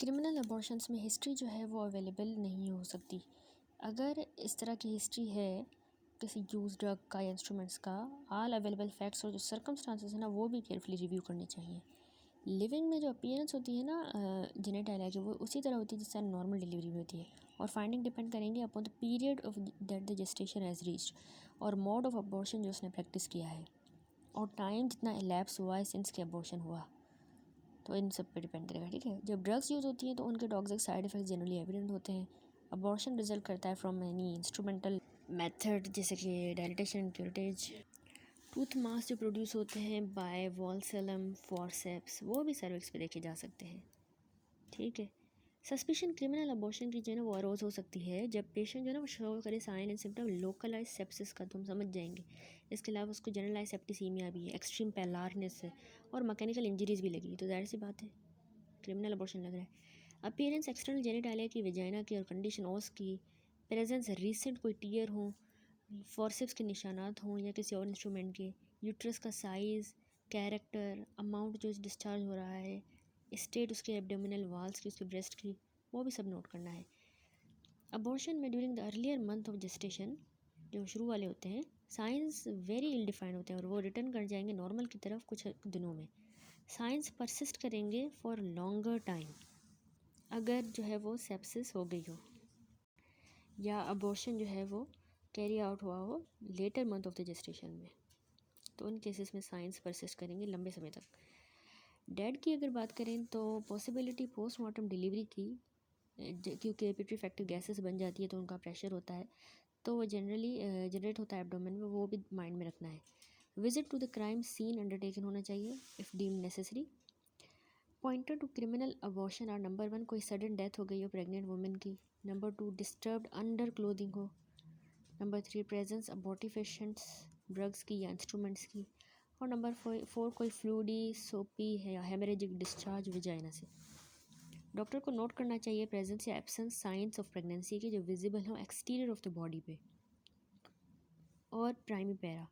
Criminal abortions में history जो है वो अवेलेबल नहीं हो सकती। अगर इस तरह की हिस्ट्री है किसी यूज ड्रग का या इंस्ट्रूमेंट्स का, ऑल अवेलेबल फैक्ट्स और जो सर्कमस्टांसेस है ना वो भी केयरफुली रिव्यू करने चाहिए। लिविंग में जो अपीयरेंस होती है ना जेनेटाइला की, वो उसी तरह होती है जिससे नॉर्मल डिलीवरी होती है, और फाइंडिंग डिपेंड करेंगे upon the period of that the gestation has reached, और मोड ऑफ अबॉर्शन जो उसने प्रैक्टिस किया है, और टाइम जितना एलैप्स हुआ है सिंस के अबॉर्शन हुआ, तो इन सब पे डिपेंड करेगा। ठीक है, जब ड्रग्स यूज़ होती हैं तो उनके toxic side effects generally evident होते हैं। अबॉर्शन रिजल्ट करता है फ्रॉम एनी इंस्ट्रूमेंटल मेथड जैसे कि डायलिटेशन, क्यूरेटेज। टूथ मास जो प्रोड्यूस होते हैं बाय वॉल्सेलम, फॉरसेप्स, वो भी सर्विक्स पे देखे जा सकते हैं। ठीक है, सस्पिशन क्रिमिनल अबॉर्शन की जो है ना वो अरोज हो सकती है जब पेशेंट जो है ना वो शो करे sign and symptom localize sepsis का, तो हम समझ जाएंगे। इसके अलावा उसको जनरलाइज सेप्टिसीमिया भी है, एक्सट्रीम पेलारनेस है, और मैकेनिकल इंजरीज भी लगी, तो जाहिर सी बात है क्रिमिनल अबॉर्शन लग रहा है। अपीयरेंस एक्सटर्नल जेनिटालिया की, वेजाइना की और कंडीशन ऑस की, प्रेजेंस रिसेंट कोई टीयर हो, फॉरसेप्स के निशानात हों या किसी और इंस्ट्रूमेंट के, यूट्रस का साइज़, कैरेक्टर, अमाउंट जो डिस्चार्ज हो रहा है, स्टेट उसके एब्डोमिनल वाल्स की, उसके ब्रेस्ट की, वो भी सब नोट करना है। अबॉर्शन में during the earlier month of gestation जो शुरू वाले होते हैं, साइंस वेरी इल डिफाइंड होते हैं और वो रिटर्न कर जाएंगे नॉर्मल की तरफ कुछ दिनों में। साइंस परसिस्ट करेंगे फॉर लॉन्गर टाइम अगर जो है वो सेप्सिस हो गई हो या अबॉर्शन जो है वो कैरी आउट हुआ हो later month of the gestation में, तो उन केसेस में साइंस परसिस्ट करेंगे लंबे समय तक। डेड की अगर बात करें तो पॉसिबिलिटी पोस्टमार्टम डिलीवरी की, क्योंकि पेट्रीफैक्टिव गैसेस बन जाती है तो उनका प्रेशर होता है, तो वो जनरली जनरेट होता है एब्डोमेन में, वो भी माइंड में रखना है। Visit to the crime scene undertaken होना चाहिए if deemed necessary. Pointer to criminal abortion are number 1 कोई सडन डेथ हो गई हो प्रेग्नेंट वुमेन की, नंबर 2 डिस्टर्ब्ड अंडर क्लोथिंग हो, नंबर 3 प्रेजेंस अबॉर्टिफिशेंट्स ड्रग्स की या इंस्ट्रूमेंट्स की, और नंबर 4 कोई फ्लूडी सोपी है या हेमरेजिक डिस्चार्ज विजाइना से। डॉक्टर को नोट करना चाहिए प्रेजेंस या एब्सेंस साइंस ऑफ प्रेगनेंसी के जो विजिबल हो एक्सटीरियर ऑफ द बॉडी पे, और primi para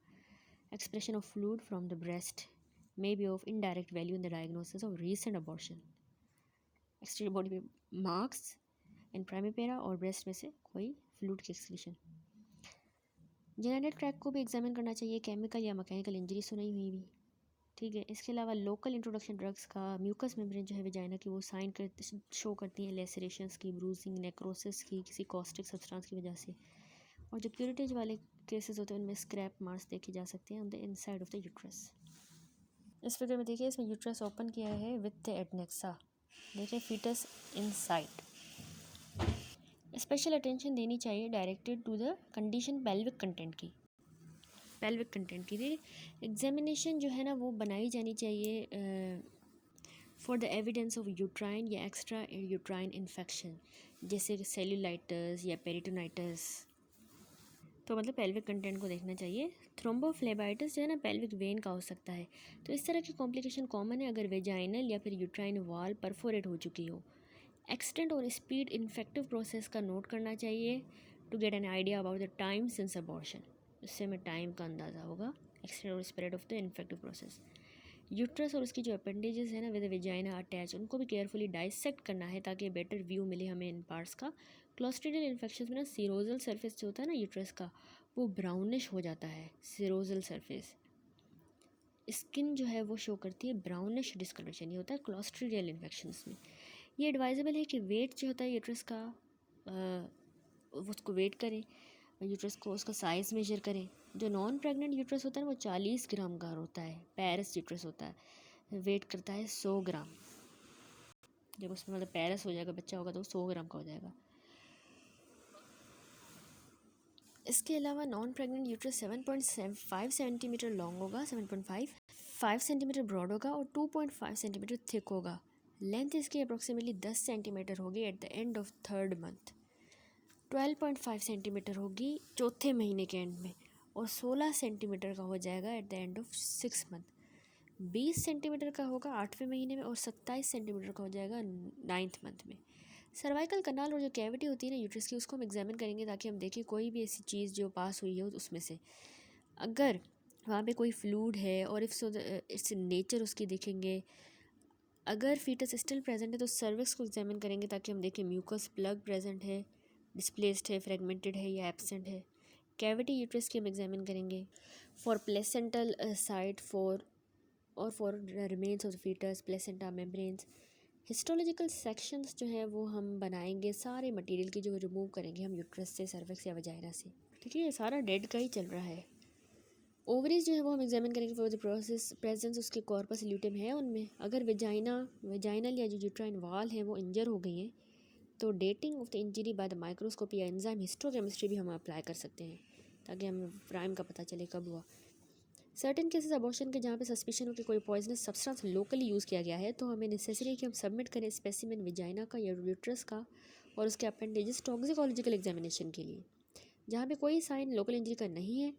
expression of fluid from the breast may be of indirect value in the diagnosis of recent abortion. Exterior body पे marks in primi para और breast में से कोई fluid की excretion. Genetic track को भी एग्जामिन करना चाहिए, केमिकल या मैकेनिकल इंजरी से नहीं हुई भी। ठीक है, इसके अलावा लोकल इंट्रोडक्शन ड्रग्स का म्यूकस मेम्ब्रेन जो है वेजाइना की, वो साइन कर शो करती हैं लेसरेशंस की, ब्रूजिंग, नेक्रोसिस की किसी कॉस्टिक सब्सटेंस की वजह से, और जो क्यूरेटेज वाले केसेस होते हैं उनमें स्क्रैप मार्क्स देखे जा सकते हैं on the inside of the uterus. इस फिगर में देखिए, इसमें यूट्रस ओपन किया है विद द एडनेक्सा, देखिए फीटस इनसाइड। स्पेशल अटेंशन देनी चाहिए directed to the condition pelvic content की, पेल्विक कंटेंट की एग्जामिनेशन जो है ना वो बनाई जानी चाहिए for the evidence of uterine या एक्स्ट्रा यूट्राइन इन्फेक्शन जैसे सेल्यूलाइटिस या पेरिटोनाइटिस, तो मतलब पेल्विक कंटेंट को देखना चाहिए। थ्रोम्बोफ्लेबाइटिस जो है ना पेल्विक वेन का हो सकता है, तो इस तरह की कॉम्प्लिकेशन कॉमन है अगर वेजाइनल या फिर यूट्राइन वॉल परफोरेट हो चुकी हो। एक्सटेंट और स्पीड इन्फेक्टिव प्रोसेस का नोट करना चाहिए to get an idea about the time since abortion, इससे हमें टाइम का अंदाज़ा होगा। एक्सटेंट और spread of the infective process. Uterus और उसकी जो अपेंडेजेस है ना विद वेजाइना अटैच, उनको भी केयरफुली डाइसेक्ट करना है ताकि बेटर व्यू मिले हमें इन पार्ट्स का। क्लोस्ट्रिडियल इन्फेक्शन में ना सीरोजल सरफेस जो होता है ना यूट्रस का, वो ब्राउनिश हो जाता है। सीरोजल सरफेस स्किन जो है वो शो करती है ब्राउनिश डिस्कलरेशन, ये होता है क्लोस्ट्रिडियल इन्फेक्शंस में। ये एडवाइजेबल है कि वेट जो होता है यूट्रस का उसको वेट करें, यूट्रस को उसका साइज़ मेजर करें। जो नॉन प्रेग्नेंट यूट्रस होता है ना वो 40 ग्राम का होता है, पैरस यूट्रस होता है, वेट करता है 100 ग्राम। जब उसमें मतलब पैरस हो जाएगा, बच्चा होगा, तो 100 ग्राम का हो जाएगा। इसके अलावा non pregnant uterus 7.5 centimetre long होगा, 7.5 सेंटीमीटर ब्रॉड होगा और 2.5 सेंटीमीटर थिक होगा। लेंथ इसकी अप्रॉक्सीमेटली 10 सेंटीमीटर होगी at the end of 3rd month, 12.5 centimetre होगी चौथे महीने के एंड में, और 16 सेंटीमीटर का हो जाएगा at the end of 6 month. 20 centimetre का होगा 8वें महीने में और 27 सेंटीमीटर का हो जाएगा 9th मंथ में। सर्वाइकल कनाल और जो कैविटी होती है ना यूट्रस की, उसको हम एग्जामिन करेंगे ताकि हम देखें कोई भी ऐसी चीज़ जो पास हुई हो उसमें से, अगर वहाँ पे कोई फ्लूइड है और इफ़ सो इट्स नेचर उसकी देखेंगे, अगर फीटस स्टिल प्रेजेंट है तो सर्विक्स को एग्जामिन करेंगे ताकि हम देखें म्यूकस प्लग प्रेजेंट है, डिस्प्लेस्ड है, फ्रेगमेंटेड है या एब्सेंट है। कैविटी यूट्रस की हम एग्जामिन करेंगे for placental site for remains of the foetus, placenta, membranes. Histological sections जो है वो हम बनाएंगे सारे मटेरियल की जो रिमूव करेंगे हम यूट्रस से, सर्विक्स या वजाइना से। ठीक है, ये सारा डेड का ही चल रहा है। ओवरीज जो है वो हम एग्जामिन करेंगे फॉर द प्रोसेस प्रेजेंस उसके कॉर्पस ल्यूटेम है उनमें। अगर वेजाइनल या जो यूट्राइन वाल है वो इंजर हो गई हैं तो dating of the injury by the microscopy या एंजाइम हिस्टोकेमिस्ट्री भी हम अप्लाई कर सकते हैं ताकि हमें प्राइम का पता चले कब हुआ। सर्टेन केसेस अबॉर्शन के जहाँ पे सस्पिशन हो कि कोई पॉइजनस सब्सटेंस लोकली यूज़ किया गया है तो हमें नेसेसरी है कि हम सबमिट करें स्पेसिमेन वेजाइना का या यूट्रस का और उसके अपेंडेजेस टॉक्सिकोलॉजिकल एग्जामिनेशन के लिए। जहाँ पे कोई साइन लोकल इंजरी का नहीं है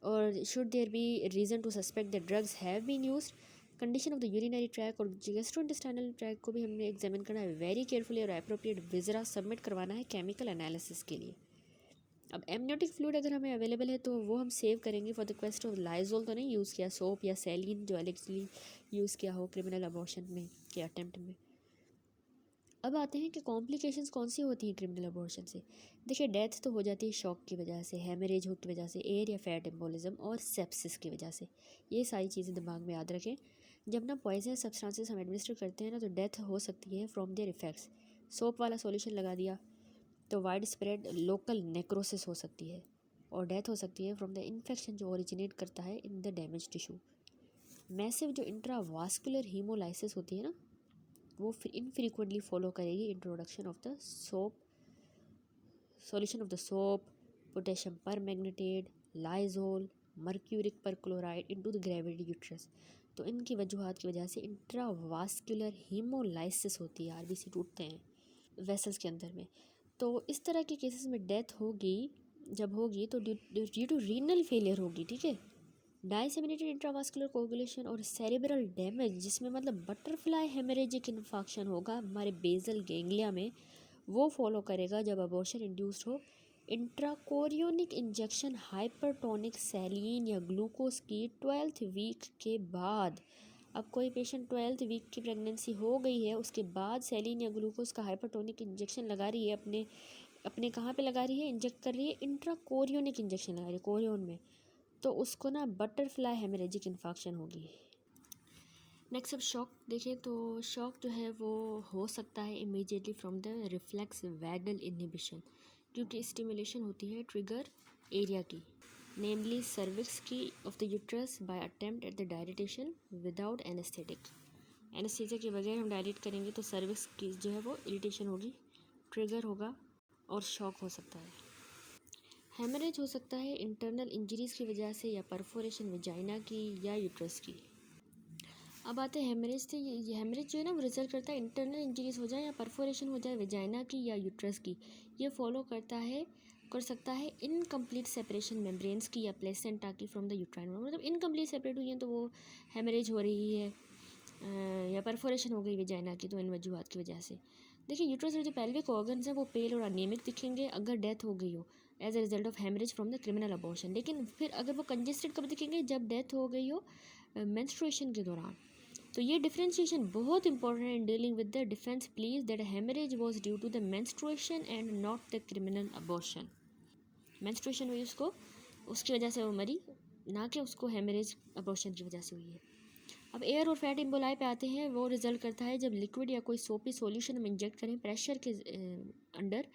और should there be reason to suspect the drugs have been used. Condition of the urinary tract और गैस्ट्रोइंटेस्टाइनल ट्रैक को भी हमने एग्जामिन करना है वेरी केयरफुली और अप्रोप्रिएट विजरा सबमिट करवाना है केमिकल एनालिसिस के लिए। अब एमनियोटिक फ्लूइड अगर हमें अवेलेबल है तो वो हम सेव करेंगे for the quest of Lizol तो नहीं यूज़ किया, सोप या सैलिन जो एलेक्सली यूज़ किया हो क्रिमिनल अबॉर्शन में के अटेम्प्ट में। अब आते हैं कि कॉम्प्लिकेशंस कौन सी होती हैं क्रिमिनल अबॉर्शन से। देखिए, डेथ तो हो जाती है शॉक की वजह से, हेमरेज की वजह से, एयर या फैट एम्बोलिज्म और सेप्सिस की वजह से। ये सारी चीज़ें दिमाग में याद रखें। जब ना पॉइजन सब्सटेंसेस हम एडमिनिस्टर करते हैं ना तो डेथ हो सकती है फ्रॉम देयर इफेक्ट्स। सोप वाला सॉल्यूशन लगा दिया तो वाइड स्प्रेड लोकल नेक्रोसिस हो सकती है और डेथ हो सकती है फ्रॉम द इन्फेक्शन जो ओरिजिनेट करता है in the damage tissue. Massive जो इंट्रावास्कुलर हीमोलाइसिस होती है ना वो इनफ्रीक्वेंटली फॉलो करेगी introduction of the soap, solution of the soap, potassium permanganate, lysol, mercuric perchloride into the gravity uterus. तो इनकी वजूहात की वजह से इंट्रावास्कुलर हीमोलाइसिस होती है, आरबीसी टूटते हैं वेसल्स के अंदर में। तो इस तरह के केसेस में डेथ होगी जब होगी तो ड्यू टू रीनल फेलियर होगी। ठीक है, डाइसेमिनेटेड इंट्रावास्कुलर कोगुलेशन और सेरेब्रल डैमेज जिसमें मतलब बटरफ्लाई हेमरेजिक इन्फेक्शन होगा हमारे बेजल गैंग्लिया में, वो फॉलो करेगा जब अबॉर्शन इंड्यूस्ड हो। इंट्राकोरियोनिक इंजेक्शन हाइपरटोनिक सैलिन या ग्लूकोज की 12th वीक के बाद। अब कोई पेशेंट 12th वीक की प्रेगनेंसी हो गई है उसके बाद सैलिन या ग्लूकोज का हाइपरटोनिक इंजेक्शन लगा रही है, अपने अपने कहाँ पे लगा रही है, इंजेक्ट कर रही है, इंट्राकोरियोनिक इंजेक्शन लगा रही है कोरियोन में, तो उसको ना बटरफ्लाई हेमरेजिक इन्फेक्शन होगी। नेक्स्ट अब शॉक देखें तो शॉक जो है वो हो सकता है immediately from the reflex vagal inhibition क्योंकि स्टिमुलेशन होती है ट्रिगर एरिया की, नेमली सर्विक्स की of the uterus by attempt at the dilatation without anaesthetic. Anaesthesia के बगैर हम डायलेट करेंगे तो सर्विक्स की जो है वो इरिटेशन होगी, ट्रिगर होगा और शॉक हो सकता है। हेमरेज हो सकता है इंटरनल इंजरीज की वजह से या परफोरेशन वेजाइना की या यूट्रस की। अब आते हैं हेमरेज से। ये हेमरेज जो है ना वो रिजल्ट करता है इंटरनल इंजरीज हो जाए या परफोरेशन हो जाए वेजाइना की या यूट्रस की। ये फॉलो कर सकता है इनकम्प्लीट सेपरेशन मेम्ब्रेन्स की या प्लेसेंटा की फ्रॉम द यूट्राइन, मतलब इनकम्प्लीट सेपरेट हुई हैं तो वो हेमरेज हो रही है या परफोरेशन हो गई वेजाइना की, तो इन वजूहत की वजह से। देखिए, यूट्रस के जो पेल्विक ऑर्गन्स हैं वो पेल और अनेमिक दिखेंगे अगर डेथ हो गई हो as a result of haemorrhage from the criminal abortion. लेकिन फिर अगर वो कंजेस्टेड कब दिखेंगे, जब डेथ हो गई हो मेंस्ट्रुएशन के दौरान। तो ये डिफ्रेंशिएशन बहुत इंपॉर्टेंट है in dealing with the defence plea that haemorrhage was due to the menstruation and not the criminal abortion. Menstruation हुई उसको, उसकी वजह से वो मरी, ना कि उसको हेमरेज अबॉर्शन की वजह से हुई है। अब एयर और फैट इम्बोलाई पे आते हैं। वो रिजल्ट करता है जब लिक्विड या कोई सोपी सॉल्यूशन हम इंजेक्ट करें प्रेशर के under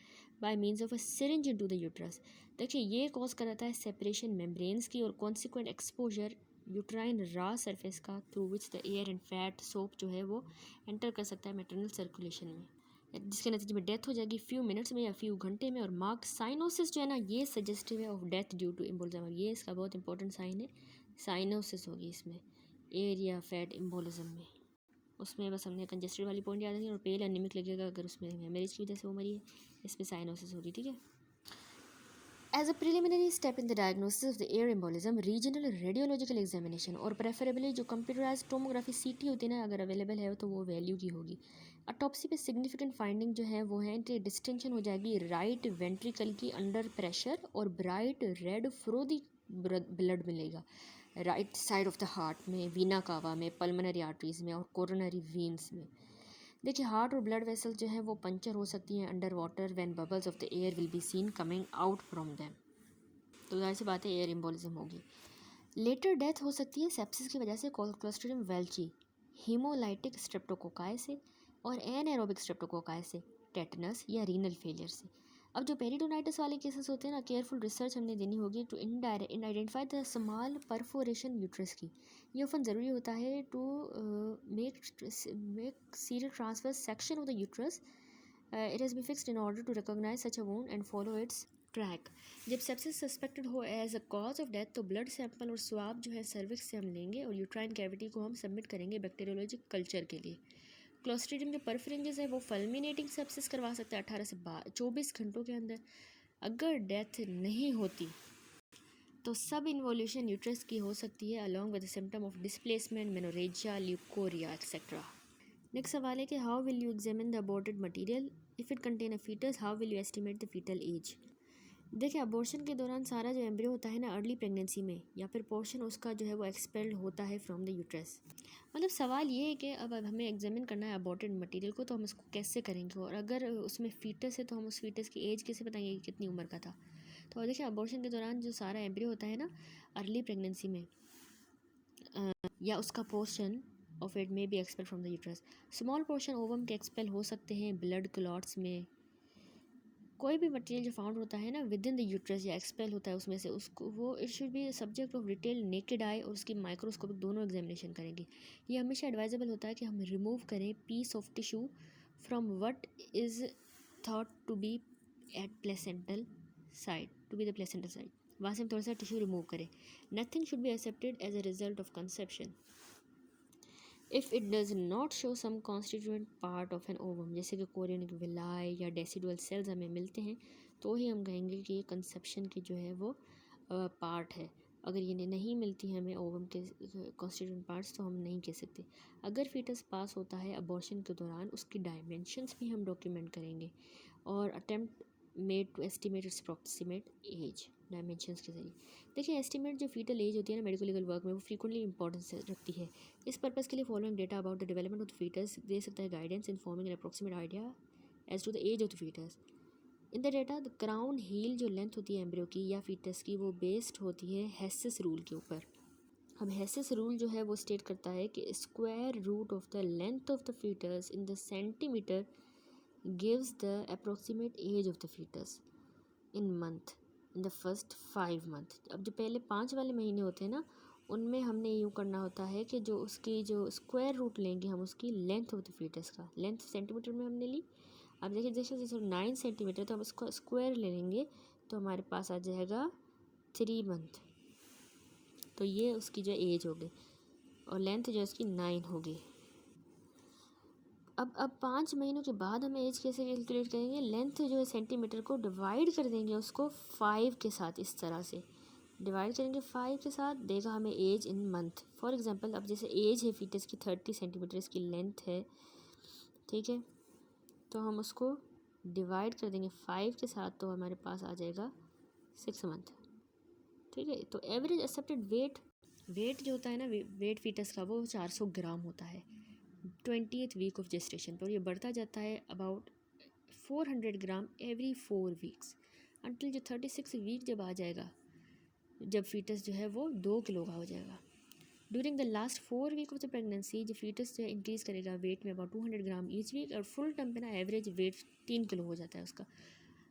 by means of a syringe into the uterus. देखिए, ये कॉज कराता है सेपरेशन मेम्ब्रेन्स की और कॉन्सिक्वेंट एक्सपोजर यूट्राइन रा सरफेस का through which the air and fat soap जो है वो एंटर कर सकता है मैटरनल सर्कुलेशन में, जिसके नतीजे में डेथ हो जाएगी फ्यू मिनट्स में या फ्यू घंटे में। और मार्क्ड साइनोसिस जो है ना ये सजेस्टिव है of death due to embolism, ये इसका बहुत इंपॉर्टेंट साइन है। साइनोसिस होगी इसमें एयर या फैट एम्बोलिज्म में, उसमें बस हमने कंजेस्टेड वाली पॉइंट याद रखी और पेल एनीमिक लगेगा अगर उसमें हेमरेज की वजह से वो मरी है, इसमें साइनोसिस होगी। ठीक है, as a preliminary step in the diagnosis of the air embolism regional radiological examination और प्रेफरेबली जो कंप्यूटराइज टोमोग्राफी सीटी होती है ना अगर अवेलेबल है तो वो वैल्यू की होगी। अटॉप्सी पे सिग्निफिकेंट फाइंडिंग जो है वो है डिस्टिंक्शन हो जाएगी राइट वेंट्रिकल की अंडर प्रेशर और ब्राइट रेड फ्रोदी ब्लड मिलेगा। Right side of the heart में, वीना कावा में, पल्मोनरी आर्टरीज में और कोरोनरी वेन्स में। देखिए हार्ट और ब्लड वेसल जो है वो पंचर हो सकती हैं under water when bubbles of the air will be seen coming out from them. तो जाहिर सी बात है एयर एम्बोलिज्म होगी। लेटर डेथ हो सकती है सेप्सिस की वजह से क्लोस्ट्रीडियम वेल्ची, हीमोलाइटिक स्ट्रेप्टोकोकाई से और एनाएरोबिक स्ट्रेप्टोकोकाई से, टेटनस या रीनल फेलियर से। अब जो पेरिटोनाइटिस वाले केसेस होते हैं ना, केयरफुल रिसर्च हमने देनी होगी to in identify the small perforation uterus की। ये ऑफन ज़रूरी होता है to make serial transfer section of the uterus. It has be fixed in order to recognise such a wound and follow its track. जब sepsis suspected हो as a cause of death तो blood sample और swab जो है cervix से हम लेंगे और यूट्राइन कैविटी को हम सबमिट करेंगे बैक्टीरियोलॉजिक कल्चर के लिए। क्लोस्ट्रीडियम जो परफरेंजेस है वो फल्मिनेटिंग सेप्सिस करवा सकता है 18 से 24 घंटों के अंदर। अगर डेथ नहीं होती तो सब इन्वोल्यूशन यूट्रस की हो सकती है along with symptom of displacement, menorrhagia, leucorrhoea etcetera. Next सवाल है कि how will you examine the aborted material if it contain a foetus, how will you estimate the foetal age. देखिए अबॉर्शन के दौरान सारा जो एम्ब्रियो होता है ना अर्ली प्रेगनेंसी में या फिर पोर्शन उसका जो है वो एक्सपेल्ड होता है फ्रॉम द यूट्रस। मतलब सवाल ये है कि अब हमें एग्जामिन करना है अबॉर्टेड मटेरियल को, तो हम इसको कैसे करेंगे, और अगर उसमें फीटस है तो हम उस फीटस की एज कैसे बताएंगे कि कितनी उम्र का था। तो देखिए अबॉर्शन के दौरान जो सारा एम्ब्रियो होता है ना अर्ली प्रेगनेंसी में या उसका portion of it may be expel from the uterus. Small portion ovum के एक्सपेल हो सकते हैं ब्लड क्लॉट्स में। कोई भी मटेरियल जो फाउंड होता है ना विद इन द यूट्रस या एक्सपेल होता है उसमें से, उसको वो it should be subject of detail naked eye और उसकी माइक्रोस्कोपिक दोनों एग्जामिनेशन करेंगे। ये हमेशा एडवाइजेबल होता है कि हम रिमूव करें piece of tissue from what is thought to be at placental side, to be the placental side, वहाँ से हम थोड़ा सा टिश्यू रिमूव करें। Nothing should be accepted as a result of conception if it does not show some constituent part of an ovum, जैसे कि chorionic villi या decidual cells हमें मिलते हैं तो ही हम कहेंगे कि ये कंसेप्शन की जो है वो पार्ट है। अगर ये नहीं मिलती है हमें ओवम के कॉन्स्टिट्यूएंट पार्ट्स तो हम नहीं कह सकते। अगर फीटस पास होता है अबॉर्शन के दौरान उसकी डायमेंशंस भी हम डॉक्यूमेंट करेंगे और attempt made to estimate its approximate age dimensions के जरिए। देखिए एस्टिमेट जो फीटल एज होती है ना मेडिकल लीगल वर्क में वो फ्रीक्वेंटली इंपॉर्टेंस रखती है। इस पर्पज़ के लिए following data about the development of the foetus दे सकता है guidance in forming an approximate idea as to the age of the foetus. In the data the crown heel जो लेंथ होती है एम्ब्रियो की या फीटस की वो बेस्ड होती है हेसिस रूल के ऊपर। अब हेसिस रूल जो है वो स्टेट करता है कि square root of the length of the foetus in the centimetre gives the approximate age of the fetus in month in the first 5 month। अब जो पहले 5 वाले महीने होते हैं ना उनमें हमने यूँ करना होता है कि जो उसकी जो स्क्वायर रूट लेंगे हम उसकी लेंथ ऑफ द फीटस का, लेंथ सेंटीमीटर में हमने ली। अब देखिए जैसे जैसे 9 सेंटीमीटर तो हम इसको स्क्वायर ले लेंगे तो हमारे पास आ जाएगा 3 मंथ। तो ये उसकी जो एज होगी और लेंथ जो उसकी 9 होगी। अब 5 महीनों के बाद हमें एज कैसे कैलकुलेट करेंगे, लेंथ जो है सेंटीमीटर को डिवाइड कर देंगे उसको 5 के साथ, इस तरह से डिवाइड करेंगे 5 के साथ, देगा हमें age in month. For example अब जैसे एज है फीटस की 30 सेंटीमीटर इसकी लेंथ है, ठीक है, तो हम उसको डिवाइड कर देंगे 5 के साथ तो हमारे पास आ जाएगा 6 मंथ। ठीक है, तो एवरेज एक्सेप्टेड वेट जो होता है ना वेट फीटस का वो 400 ग्राम होता है 20th वीक ऑफ जेस्टेशन पर। ये बढ़ता जाता है about 400 gram every 4 weeks until जो 36 वीक जब आ जाएगा, जब फीटस जो है वो 2 किलो का हो जाएगा। During the last 4 week of the pregnancy जो फीटस जो इंक्रीज़ करेगा वेट में अबाउट 200 ग्राम ईच वीक और फुल टर्म पे ना एवरेज वेट 3 किलो हो जाता है उसका।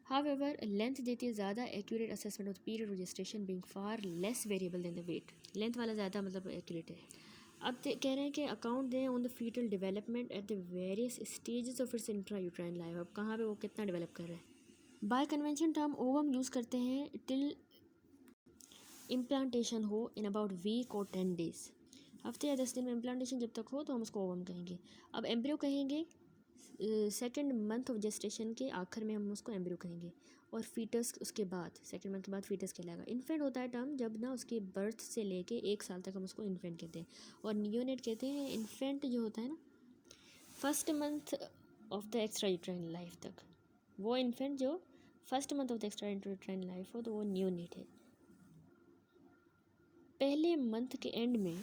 हाउएवर लेंथ देती है ज़्यादा accurate assessment of period of gestation being far less variable than the weight. Length वाला ज़्यादा मतलब एक्यूरेट है। अब कह रहे हैं कि अकाउंट दें on the foetal development at the various stages of its intra uterine life. अब कहाँ पे वो कितना डेवलप कर रहा है। By convention term ovum use करते हैं टिल इम्प्लांटेशन हो इन अबाउट वीक और 10 डेज़। हफ्ते या 10 दिन में इम्प्लांटेशन जब तक हो तो हम उसको ओवम कहेंगे। अब एम्ब्रियो कहेंगे सेकेंड मंथ ऑफ जेस्टेशन के आखिर में हम उसको एम्ब्रियो कहेंगे और फीटस उसके बाद सेकेंड मंथ के बाद फीटस कहलाएगा। इन्फेंट होता है टर्म जब ना उसके बर्थ से लेके 1 साल तक हम उसको इन्फेंट कहते हैं और नियोनेट कहते हैं इन्फेंट जो होता है ना first month of the extra uterine life तक। वो इन्फेंट जो first month of the extra uterine life हो तो वो नियोनेट है। पहले मंथ के एंड में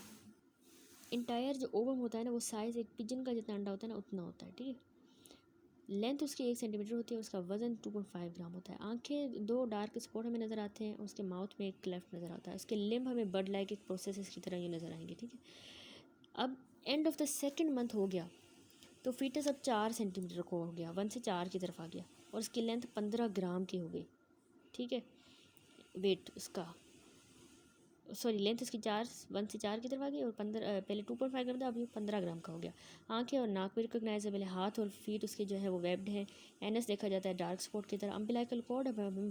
इंटायर जो ओवम होता है ना, वो साइज़ एक पिजन का जितना अंडा होता है ना उतना होता है, ठीक है। लेंथ उसकी 1 सेंटीमीटर होती है, उसका वज़न 2.5 ग्राम होता है। आंखें 2 डार्क स्पॉट हमें नज़र आते हैं, उसके माउथ में एक क्लेफ्ट नज़र आता है। उसके लिम्ब हमें बर्ड लाइक एक प्रोसेस की तरह ये नज़र आएंगे, ठीक है। अब and of the second month हो गया तो फीटस अब 4 सेंटीमीटर को हो गया, 1 से 4 की तरफ आ गया, और उसकी लेंथ 15 ग्राम की हो गई, ठीक है। वेट उसका सॉरी लेंथ इसकी 1 से 4 की तरफ आ गई, और 15 पहले 2.5 ग्राम था, अभी 15 ग्राम का हो गया। आंखें और नाक भी रिकोगनाइजेबल है, हाथ और फीट उसके जो है वो वेब्ड हैं। एनस देखा जाता है डार्क स्पॉट की तरह। अम्बिलाइकल कॉर्ड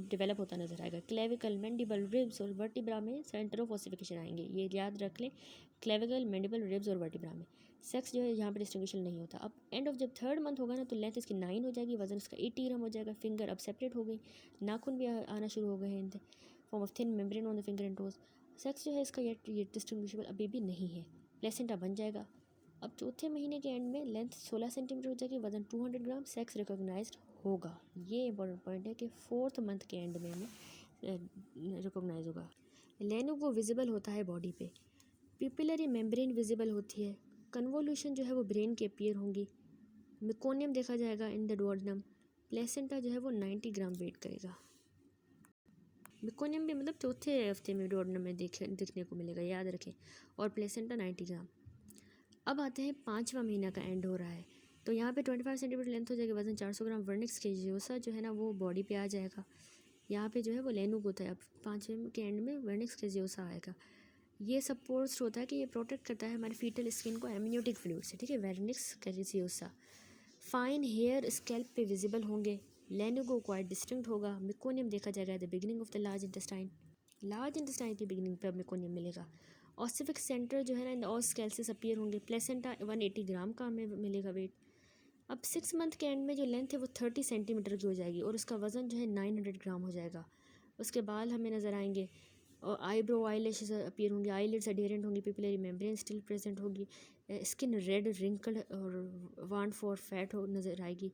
डेवलप होता नजर आएगा। क्लेविकल, मैंडिबल, रिब्स और वर्टिब्रा में सेंटर ऑफ ओसिफिकेशन आएंगे, ये याद रख लें। क्लेविकल, मैंडिबल, रिब्स और वर्टिब्रा में। सेक्स जो है यहाँ पर डिस्टिंग्विशन नहीं होता। अब एंड ऑफ जब थर्ड मंथ होगा ना तो लेंथ इसकी 9 हो जाएगी, वजन इसका 80 ग्राम हो जाएगा। फिंगर अब सेपरेट हो गई, नाखून भी आना शुरू हो गए हैं in form of thin membrane on the finger and toes. Sex जो है इसका ये डिस्टिंग्विशेबल अभी भी नहीं है। प्लेसेंटा बन जाएगा। अब चौथे महीने के एंड में लेंथ 16 सेंटीमीटर हो जाएगी, वजन 200 ग्राम, सेक्स रिकॉग्नाइज्ड होगा। ये इंपॉर्टेंट पॉइंट है कि 4th मंथ के एंड में हमें रिकॉग्नाइज होगा। लेनुगो विजिबल होता है बॉडी पे। पिपिलरी मेम्ब्रेन विजिबल होती है। कन्वोल्यूशन जो है वो ब्रेन के अपीयर होंगी। मिकोनियम देखा जाएगा इन द डुओडेनम। प्लेसेंटा जो है वो 90 ग्राम वेट करेगा। मिकोनियम भी मतलब चौथे हफ्ते में डुओडेनम में दिखने को मिलेगा, याद रखें। और प्लेसेंटा 90 ग्राम। अब आते हैं 5वां महीना का एंड हो रहा है तो यहाँ पे 25 सेंटीमीटर लेंथ हो जाएगी, वजन 400 ग्राम। वर्निक्स कैजियोसा जो है ना वो बॉडी पे आ जाएगा। यहाँ पे जो है वो लेनुक होता है। अब 5वें के एंड में वर्निक्स कैजियोसा आएगा। ये सपोर्ट होता है कि ये प्रोटेक्ट करता है हमारी फीटल स्किन को एमनियोटिक फ्लूइड से, ठीक है। वर्निक्स कैजियोसा। फाइन हेयर स्कैल्प पे विजिबल होंगे। लेनुगो क्वाइट डिस्टिंक्ट होगा। मिकोनियम देखा जाएगा at the beginning of the large intestine. Large intestine की बिगिनिंग पे मिकोनियम मिलेगा। ऑसिफिक सेंटर जो है ना इन ऑस कैल्सिस अपीयर होंगे। प्लेसेंटा 180 ग्राम का हमें मिलेगा वेट। अब 6 मंथ के एंड में जो लेंथ है वो 30 सेंटीमीटर की हो जाएगी, और उसका वज़न जो है 900 ग्राम हो जाएगा। उसके बाल हमें नज़र आएंगे, और आईब्रो आईलैशेस अपीयर होंगे। आईलिड्स एडहेरेंट होंगी। पिपिलरी मेम्ब्रेन स्टिल प्रेजेंट होगी। स्किन रेड रिंकल्ड और वांट फॉर फैट हो नज़र आएगी।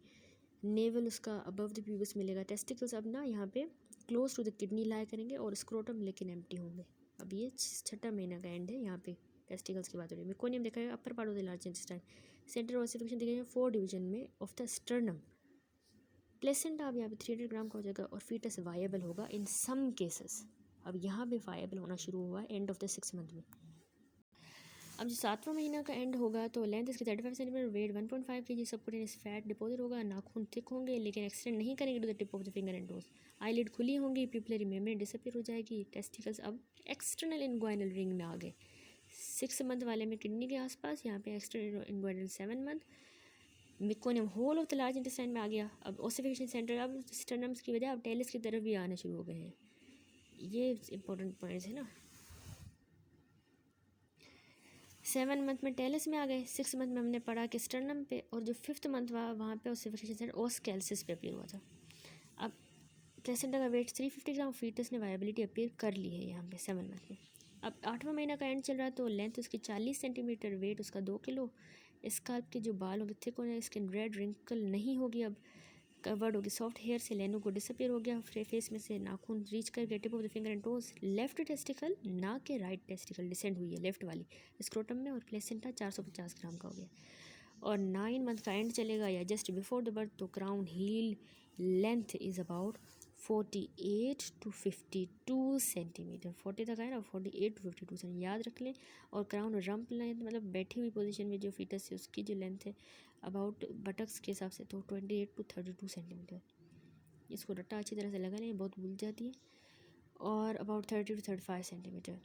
नेवल उसका अबव द प्यूबिस मिलेगा। टेस्टिकल्स अब ना यहाँ पे क्लोज टू द किडनी लाया करेंगे, और स्क्रोटम लेकिन एम्प्टी होंगे। अब ये 6ठा महीना का एंड है। यहाँ पे टेस्टिकल्स की बात हो रही है। मिकोनियम देखा जाएगा upper part of the large intestine. Centre ossification देखा 4 डिवीजन में ऑफ द स्टर्नम। प्लेसेंटा अब यहाँ पे 300 ग्राम का हो जाएगा, और फीटस वायबल होगा इन सम केसेस। अब यहाँ पे वायबल होना शुरू हुआ एंड ऑफ द 6 मंथ में। अब जो 7वां महीना का एंड होगा तो लेंथ इसकी 35 centimetre, weight 1.5 kg, subcutaneous fat deposit होगा। नाखून थिक होंगे लेकिन एक्सटेंड नहीं करेंगे to the tip of the finger and toes. Eyelid खुली होंगी। पिपलरी मेम्ब्रेन डिसअपीयर हो जाएगी। टेस्टिकल्स अब एक्सटर्नल इनग्वाइनल रिंग में आ गए। 6 मंथ वाले में किडनी के आसपास, यहाँ पे external inguinal 7 month. Meconium whole of the large intestine में आ गया। अब ओसिफिकेशन सेंटर अब स्टर्नम्स की वजह अब टेलिस की तरफ भी आने शुरू हो गए हैं। ये इंपॉर्टेंट पॉइंट्स है ना। 7 मंथ में टेलिस में आ गए। 6 मंथ में हमने पढ़ा कि स्टर्नम पे, और जो 5th मंथ हुआ वहाँ पे ओसिफिकेशन सेंटर ओस कैल्सिस पे अपीयर हुआ था। अब प्लेसेंटा का वेट 350 ग्राम। फीटस ने वायबिलिटी अपीयर कर ली है यहाँ पे 7 मंथ में। अब 8वां महीना का एंड चल रहा है तो लेंथ उसकी 40 सेंटीमीटर, वेट उसका 2 किलो। स्काल्प के जो बाल होंगे थिक होने, स्किन रेड रिंकल नहीं होगी, अब कवर्ड होगी सॉफ्ट हेयर से। लेनो को डिसअपीयर हो गया। फेस में से नाखून रीच करके tip of the finger and toes. Left testicle ना के राइट टेस्टिकल डिसेंड हुई है लेफ्ट वाली स्क्रोटम में, और प्लेसेंटा 450 ग्राम का हो गया। और 9 मंथ का एंड चलेगा या जस्ट बिफोर द बर्थ तो crown heel length is about 48 to 52 centimetre. 40 तक आए ना, 48 to 52 सेंटीमीटर याद रख लें। और क्राउन रंप लेंथ मतलब बैठी हुई पोजीशन में जो फीटस है उसकी जो लेंथ है अबाउट बटक्स के हिसाब से तो 28 to 32 सेंटीमीटर। इसको रट्टा अच्छी तरह से लगा लें, बहुत भूल जाती है। और अबाउट 30 to 35 सेंटीमीटर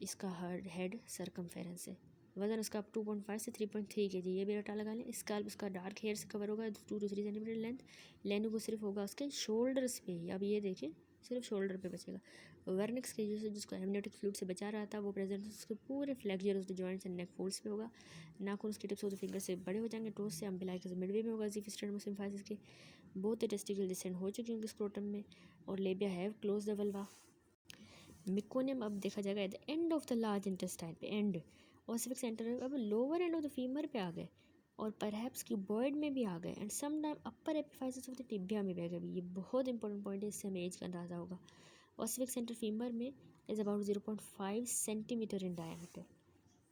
इसका हेड सरकमफेरेंस है। वज़न उसका 2.5 से 3.3 kg, ये भी रटा लगा लें। स्काल्प उसका डार्क हेयर से कवर होगा 2 to 3 सेंटीमीटर लेंथ। लेनु को सिर्फ होगा उसके शोल्डर्स पे ही। अब ये देखें सिर्फ शोल्डर पे बचेगा। वर्निक्स के जिसको एमनियोटिक फ्लूइड से बचा रहा था वो प्रेजेंट उसके पूरे flexor of the joints and neck folds पे होगा। नाखून उसके टिप्स ऑफ द फिंगर से बड़े हो जाएंगे। टोज से अम्बिलाइकस मिडवे में होगा। जिफिस्टर्नम सिम्फाइसिस के बहुत टेस्टिकल डिसेंड हो चुके हैं स्क्रोटम में, और लेबिया have close the vulva. Meconium अब देखा जाएगा at the end of the large intestine पे एंड। ओसिफिक सेंटर अब lower end of the femur पे आ गए, और परहैप्स क्यूबॉइड में भी आ गए, and some time upper epiphysis of the tibia में भी आ गए। ये बहुत इंपॉर्टेंट पॉइंट है, इससे हमें एज का अंदाज़ा होगा। ओसिफिक सेंटर फीमर में is about 0.5 centimetre in diameter.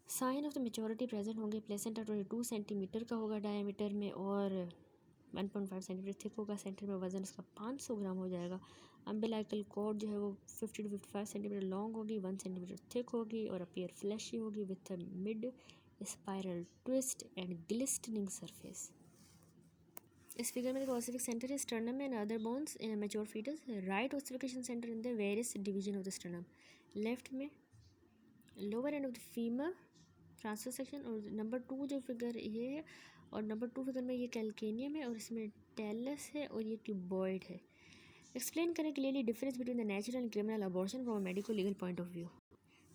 Sign of the maturity present होंगे। प्लेसेंटा 22 सेंटीमीटर का होगा डायमीटर में और 1.5 सेंटीमीटर थिक होगा। सेंटर में वजन इसका 500 ग्राम हो जाएगा। अम्बिलाइकल कॉर्ड जो है वो 50 to 55 सेंटीमीटर लॉन्ग होगी, 1 सेंटीमीटर थिक होगी और अपीयर फ्लैशी होगी with a mid spiral twist and glistening surface. इस फिगर में देखो ओसिफिक सेंटर है sternum and other bones in mature foetus. Right ossification centre in the various division of the sternum. Left में lower end of the femur transfer section. और number 2 जो figure ये है और नंबर 2 फिगर में ये calcaneum है और इसमें टेलस है और ये क्यूबॉइड है। एक्सप्लेन करें clearly difference between the natural and criminal abortion from medico legal point of view.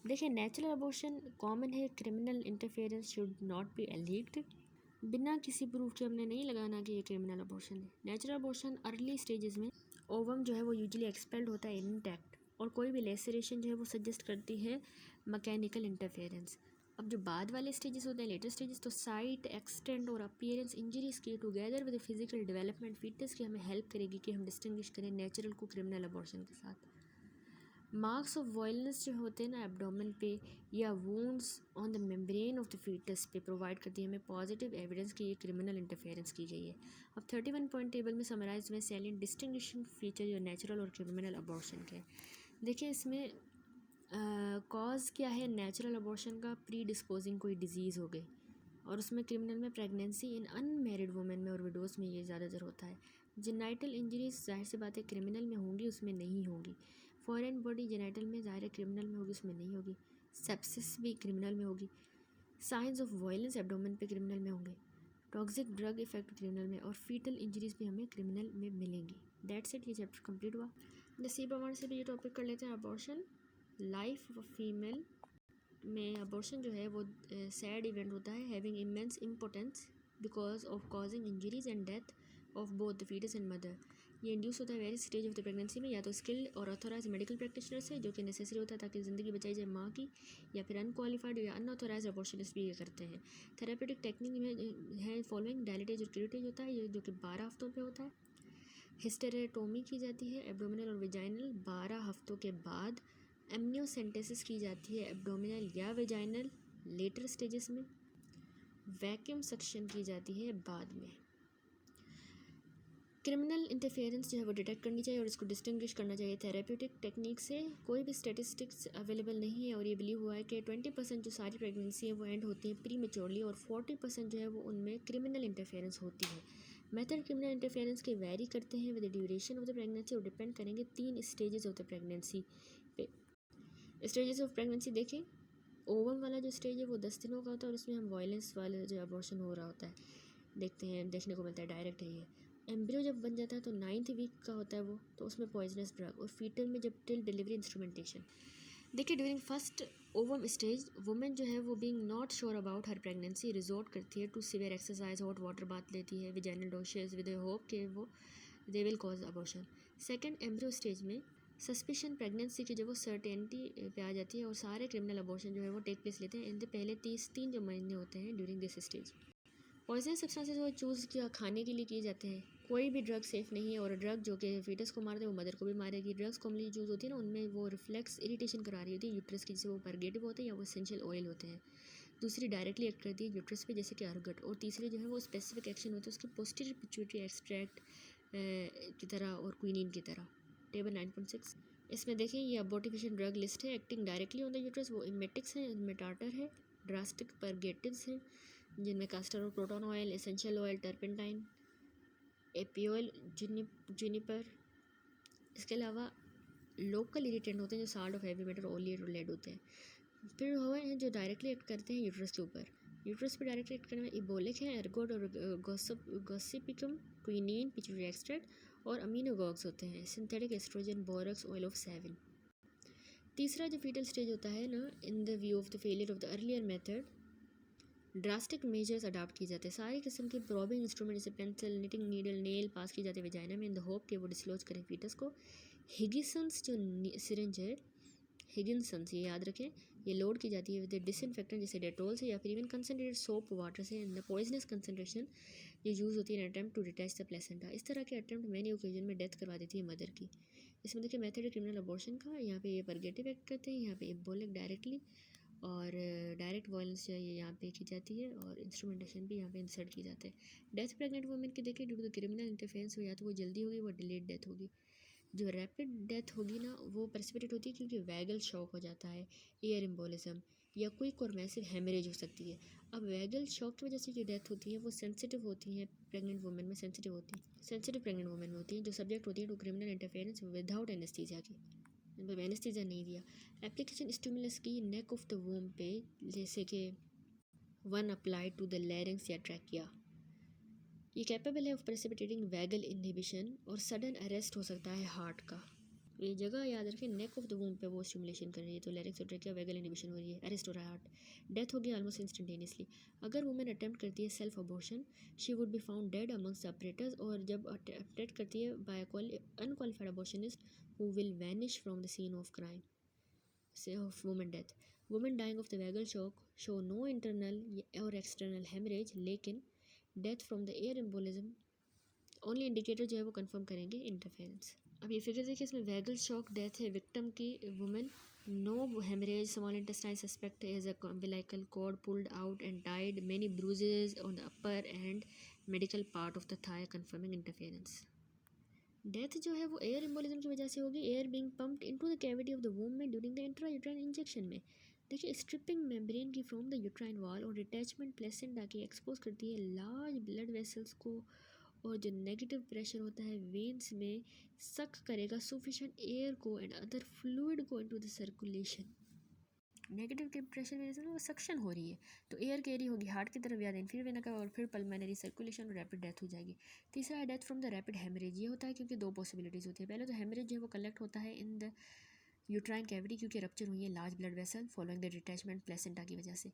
देखिए नेचुरल अबॉर्शन कॉमन है, criminal interference should not be alleged. बिना किसी प्रूफ के हमने नहीं लगाना कि ये क्रिमिनल अबॉर्शन है। नेचुरल अबॉर्शन अर्ली स्टेजेस में ओवम जो है वो यूजुअली एक्सपेल्ड होता है इंटैक्ट और कोई भी लेसरेशन जो है वो सजेस्ट करती है मैकेनिकल इंटरफेरेंस। अब जो बाद वाले स्टेजेस होते हैं लेटर स्टेजेस, तो साइट एक्सटेंड और अपीयरेंस इंजरीज के together with physical development fetus की हमें हेल्प करेगी कि हम डिस्टिंग्विश करें नेचुरल को क्रिमिनल अबॉर्शन के साथ। मार्क्स ऑफ वायलेंस जो होते हैं ना एब्डोमेन पे या wounds on the membrane of the fetus पे प्रोवाइड करती है हमें पॉजिटिव एविडेंस कि ये क्रिमिनल इंटरफेरेंस की गई है। अब 31 पॉइंट टेबल में समराइज में सैलिएंट डिस्टिंग्विशिंग फीचर जो नेचुरल और क्रिमिनल अबॉर्शन के। देखिए इसमें कॉज क्या है नेचुरल अबॉर्शन का, प्री डिस्पोजिंग कोई डिजीज़ हो गई और उसमें क्रिमिनल में प्रेगनेंसी इन अनमेरिड वुमेन में और विडोज़ में ये ज़्यादातर होता है। जेनाइटल इंजरीज जाहिर सी बात है क्रिमिनल में होंगी, उसमें नहीं होंगी। फॉरेन बॉडी जेनाइटल में ज़ाहिर है क्रिमिनल में होगी, उसमें नहीं होगी। सेप्सिस भी क्रिमिनल में होगी। साइंस ऑफ वायलेंस एब्डोमेन पे क्रिमिनल में होंगे। टॉक्सिक ड्रग इफेक्ट क्रिमिनल में और फीटल इंजरीज भी हमें क्रिमिनल में मिलेंगी। दैट्स इट, ये चैप्टर कंप्लीट हुआ। नसीब अवार्ड से भी ये टॉपिक कर लेते हैं अबॉर्शन। लाइफ ऑफ फीमेल में अबॉर्शन जो है वो सैड इवेंट होता है having immense importance because of causing injuries and death of both the fetus and mother. ये इंड्यूस होता है very stage of the pregnancy में, या तो स्किल्ड और ऑथोराइज मेडिकल प्रैक्टिशनर से जो कि नेसेसरी होता है ताकि ज़िंदगी बचाई जाए माँ की, या फिर अनक्वालिफाइड या अनऑथोराइज अबॉर्शनिस्ट भी ये करते हैं। थेरेपेटिक टेक्निक में है फॉलोइंग डायलिटेज और क्यूरेटेज होता है ये जो कि 12 हफ्तों पे होता है। हिस्टेरेटोमी की जाती है एब्डोमिनल और विजाइनल 12 हफ्तों के बाद। एमनियोसेंटेसिस की जाती है एब्डोमिनल या वेजाइनल लेटर स्टेजेस में। वैक्यूम सक्शन की जाती है बाद में। क्रिमिनल इंटरफेरेंस जो है वो डिटेक्ट करनी चाहिए और इसको डिस्टिंग्विश करना चाहिए थेरेप्यूटिक टेक्निक से। कोई भी स्टेटिस्टिक्स अवेलेबल नहीं है और ये बिलीव हुआ है कि 20% जो सारी प्रेगनेंसी है वो एंड होती हैं प्री मेच्योरली और 40% जो है वो उनमें क्रिमिनल इंटरफेरेंस होती है। मेथड क्रिमिनल इंटरफेरेंस के वैरी करते हैं with the duration of the pregnancy और डिपेंड करेंगे 3 स्टेजेस ऑफ द प्रेगनेंसी पे। स्टेजेस ऑफ प्रेगनेंसी देखें, ओवम वाला जो स्टेज है वो 10 दिनों का होता है और उसमें हम वायलेंस वाला जो अबॉर्शन हो रहा होता है देखने को मिलता है, डायरेक्ट है ये। एम्ब्रियो जब बन जाता है तो 9th वीक का होता है वो, तो उसमें पॉइजनस ड्रग। और फीटल में जब टिल डिलीवरी इंस्ट्रूमेंटेशन। देखिए during first ovum stage women जो है वो being not sure about her pregnancy resort करती है to severe exercise, hot water bath लेती है, विजाइनल डोशेस विद होप कि वो they will cause abortion. Second embryo stage में सस्पिशन प्रेगनेंसी की जो वो सर्टेनिटी पे आ जाती है और सारे क्रिमिनल अबॉर्शन जो है वो टेक प्लेस लेते हैं इन पहले 3 जो महीने होते हैं during this stage. Poisonous substances वो चूज़ किया खाने के लिए किए जाते हैं। कोई भी ड्रग सेफ़ नहीं है और ड्रग जो कि फीटस को मारते हैं वो मदर को भी मारेगी। ड्रग्स कॉमनली यूज़ होती है ना उनमें वो रिफ्लेक्स इरिटेशन करा रही होती है यूट्रस की, जिससे वो परगेटिव होते हैं या वो एसेंशियल ऑयल होते हैं। दूसरी डायरेक्टली एक्ट करती है यूट्रस पे जैसे कि अर्गट। और तीसरी जो है वो स्पेसिफिक एक्शन होती है उसकी पोस्टीरियर पिट्यूटरी एक्सट्रैक्ट की तरह और क्विनीन की तरह। टेबल 9.6 इसमें देखें ये अबॉर्टिफिशिएंट ड्रग लिस्ट है acting directly on the uterus. वो इमेटिक्स हैं, इनमें टार्टर है, ड्रास्टिक परगेटिव्स हैं जिनमें कास्टर और croton oil, essential oil, turpentine, apiol, juniper. इसके अलावा लोकल इरिटेंट होते हैं जो salt of heavy metal, oleate और लेड होते हैं। फिर हुए हैं जो डायरेक्टली एक्ट करते हैं यूट्रस के ऊपर। यूट्रस पर डायरेक्टली एक्ट करने में इबोलिक हैं, एर्गोट और गॉसिपिकम, क्विनीन, पिट्यूटरी एक्सट्रैक्ट और अमीनोगॉग्स होते हैं। Synthetic oestrogen, borax, oil of 7। तीसरा जो फीटल स्टेज होता है ना, in the view of the failure of the earlier method drastic measures adopt किए जाते हैं। सारी किस्म के प्रॉबिंग इंस्ट्रूमेंट जैसे pencil, knitting needle, nail pass की जाती है वेजाइना में इन द होप कि वो डिस्क्लोज करें फीटस को। हिगिसन्स जो सिरिंज है, हिगिसन्स ये याद रखें, ये लोड की जाती है विद डिसइंफेक्टेंट जैसे डेटोल से या फिर इवन कंसनट्रेटेड सोप वाटर से। इन द पॉइजनस कंसनट्रेशन ये यूज़ होती है attempt to detach the placenta. इस तरह के अटैम्प्ट मैनी ओकेजन में डेथ करवा देती है मदर की। इसमें देखिए मेथड है क्रिमिनल अबॉर्शन का। यहाँ पे ये परगेटिव एक्ट करते हैं, यहाँ पे एम्बोलिक डायरेक्टली, और डायरेक्ट वायलेंस ये यहाँ पे की जाती है, और इंस्ट्रूमेंटेशन भी यहाँ पे इंसर्ट की जाते हैं। डेथ प्रेग्नेंट वुमेन की देखिए due to the criminal interference हो, या तो वो जल्दी होगी, वो डिलेड डेथ होगी। जो रैपिड डेथ होगी ना वो प्रेसिपिटेट होती है क्योंकि वैगल शॉक हो जाता है, एयर एम्बोलिज्म, या क्विक और मैसिव हेमरेज हो सकती है। अब वैगल शॉक की वजह से जो डेथ होती है वो सेंसिटिव होती हैं, प्रेग्नेंट वुमेन में सेंसिटिव होती हैं, सेंसिटिव प्रेग्नेंट वुमेन में होती हैं, जो सब्जेक्ट होती है to criminal interference without anaesthesia की, मतलब एनेस्थीसिया नहीं दिया। एप्लीकेशन स्टिमुलस की नेक ऑफ द वूम पे, जैसे कि one applied to the larynx or trachea. ये कैपेबल है ऑफ प्रेसिपिटेटिंग वैगल इनहिबिशन, और सडन अरेस्ट हो सकता है हार्ट का। ये जगह याद रखें, नेक ऑफ द वूम पे वो स्टिमुलेशन कर रही है, तो लैरिंग्स और ट्रैकिया वैगल इनहिबिशन हो रही है, अरेस्ट हो रहा है हार्ट, डेथ होगी ऑलमोस्ट इंस्टेंटेनियसली। अगर वुमेन अटेम्प्ट करती है self abortion, she would be found dead amongst the operators, और जब अटेम्प्ट करती है by unqualified abortionist who will vanish from the scene of crime of woman death. Women dying of the vagal shock show no internal or external hemorrhage, लेकिन death from the air embolism only indicator जो है वो confirm करेंगे interference. अब ये figure देखिए, इसमें vagal shock death है विक्टिम की women, no haemorrhage, small intestine suspect as a umbilical cord pulled out and died, many bruises on the upper and medial part of the thigh confirming interference। Death जो है वो air embolism की वजह से होगी, air being pumped into the cavity of the womb में during the intra uterine injection में। देखिए स्ट्रिपिंग मेम्ब्रेन की फ्रॉम द यूट्राइन वॉल और डिटैचमेंट प्लेसेंटा की एक्सपोज करती है लार्ज ब्लड वेसल्स को, और जो नेगेटिव प्रेशर होता है वेन्स में सक करेगा सफिशिएंट एयर को एंड अदर फ्लूइड को इनटू द सर्कुलेशन। नेगेटिव के प्रेशर वजह से वो सक्शन हो रही है, तो एयर कैरी होगी हार्ट की तरफ या इन्फीरियर वेना का, और फिर पल्मोनरी सर्कुलेशन और रैपिड डेथ हो जाएगी। तीसरा है death from the rapid haemorrhage. ये होता है क्योंकि दो पॉसिबिलिटीज़ होती है। पहले तो हेमरेज जो है वो कलेक्ट होता है इन द यूट्राइन कैविटी क्योंकि रप्चर हुई है large blood vessel following the detachment placenta की वजह से।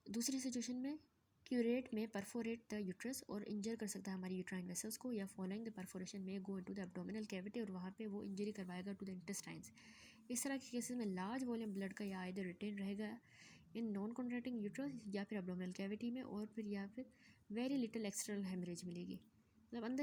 दूसरी सिचुएशन में क्यूरेट में परफोरेट द यूट्रस और इंजर कर सकता है हमारी यूट्राइन वेसल्स को, या फॉलोइंग द परफोरेशन में go into the abdominal cavity और वहाँ पे वो इंजरी करवाएगा टू द इंटेस्टाइन्स। इस तरह के केसेस में लार्ज वॉल्यूम ब्लड का या इधर रिटेन रहेगा इन नॉन कॉन्ट्रैक्टिंग यूट्रस या फिर एब्डोमिनल कैविटी में, और फिर या फिर वेरी लिटिल एक्सटर्नल हेमरेज मिलेगी, मतलब अंदर